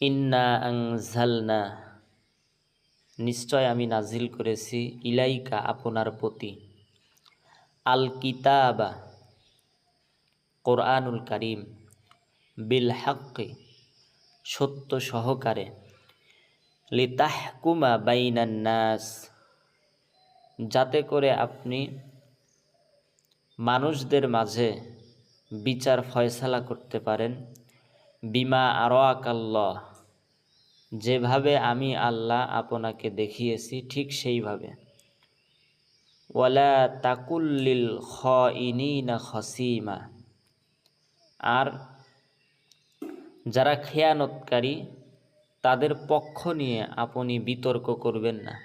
ইন্না আনজালনা, নিশ্চয় আমি নাজিল করেছি, ইলাইকা আপনার প্রতি, আল কিতাবা কোরআনুল কারীম, বিল হাক্কি সত্য সহকারে, লিতাহকুমা বাইনান নাস যাতে করে আপনি মানুষদের মাঝে বিচার ফয়সালা করতে পারেন, বিমা আরাকাল্লাহ যেভাবে আমি আল্লাহ আপনাকে দেখিয়েছি ঠিক সেইভাবে, ওয়ালা তাকুল্লিল খাইনিনা খসিমা, আর যারা খেয়ানতকারী তাদের পক্ষ নিয়ে আপনি বিতর্ক করবেন না।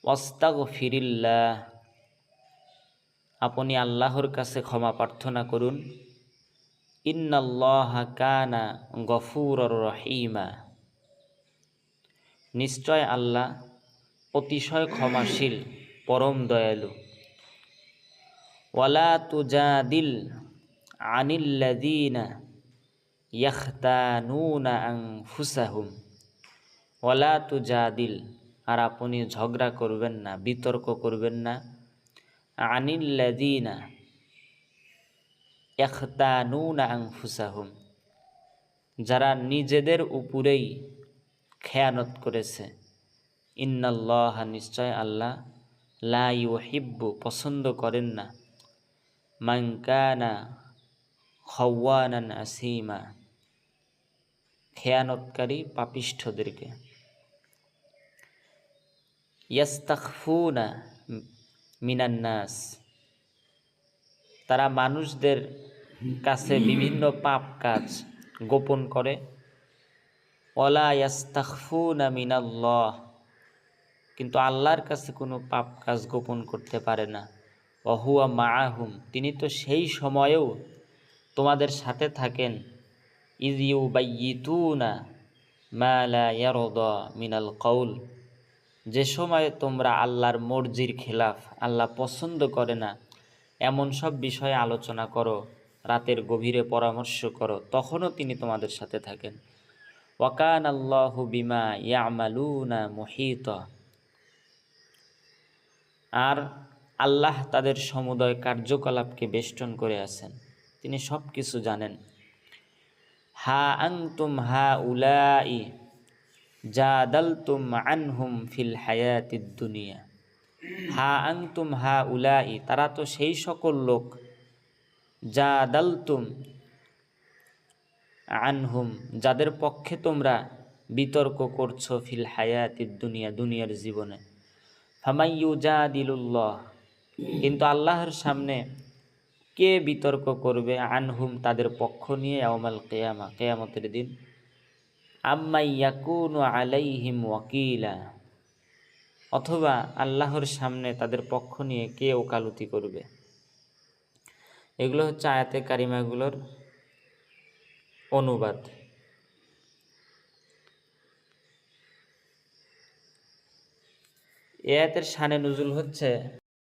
ওয়াস্তাগফিরিল্লাহ, আপনি আল্লাহর কাছে ক্ষমা প্রার্থনা করুন। ইন্নাল্লাহা কানা গফুরর রহিমা, নিশ্চয় আল্লাহ অতিশয় ক্ষমাশীল, পরম দয়ালু। ওয়ালা তুজাদিল আনিল্লাযীনা ইয়াখতানুনা আনফুসাহুম, ওয়ালা তুজাদিল, আর আপনি ঝগড়া করবেন না, বিতর্ক করবেন না, আনিল্লাযীনা ইয়াখতানুনা আনফুসাহুম, যারা নিজেদের উপরেই খেয়ানত করেছে। ইন্নাল্লাহা, নিশ্চয় আল্লাহ, লা ইউহিব্বু, পছন্দ করেন না, মান কানা খাওয়ানান আসিমা, খেয়ানতকারী পাপিষ্ঠদেরকে। ইয়াস্তাখফুনা মিনান নাস, তারা মানুষদের কাছে বিভিন্ন পাপ কাজ গোপন করে। ওয়ালা ইয়াস্তাখফুনা মিনাল্লাহ, কিন্তু আল্লাহর কাছে কোনো পাপ কাজ গোপন করতে পারে না। ওয়া হুয়া মাআহুম, তিনি তো সেই সময়েও তোমাদের সাথে থাকেন। ইয ইউবাইয়িতুনা মা লা ইয়ারদা মিনাল কওল, যে সময় তোমরা আল্লাহর মর্জির খেলাফ, আল্লাহ পছন্দ করে না এমন সব বিষয়ে আলোচনা করো, রাতের গভীরে পরামর্শ করো, তখনও তিনি তোমাদের সাথে থাকেন। ওয়া কানাল্লাহু বিমা ইয়ামালুনা মুহীতা, আর আল্লাহ তাদের সমুদয় কার্যকলাপকে বেষ্টন করে আছেন, তিনি সব কিছু জানেন। হা আনতুম হাউলাই জাদালতুম আনহুম ফিল হায়াতিদ দুনিয়া, হা আনতুম হাউলাই, তারা তো সেই সকল লোক, জাদালতুম আনহুম, যাদের পক্ষে তোমরা বিতর্ক করছো, ফিল হায়াতিদ দুনিয়া, দুনিয়ার জীবনে। ফামান ইউজাদিলুল্লাহ, কিন্তু আল্লাহর সামনে কে বিতর্ক করবে, আনহুম, তাদের পক্ষ নিয়ে, ইয়াউমাল কিয়ামা, কিয়ামতের দিন। আম্মা ইয়াকুনু আলাইহিম ওয়াকিলা, অথবা আল্লাহর সামনে তাদের পক্ষ নিয়ে কে ওকালতি করবে। এগুলো হচ্ছে আয়াতে কারিমাগুলোর অনুবাদ। এই আয়াতের শানে নুজুল হচ্ছে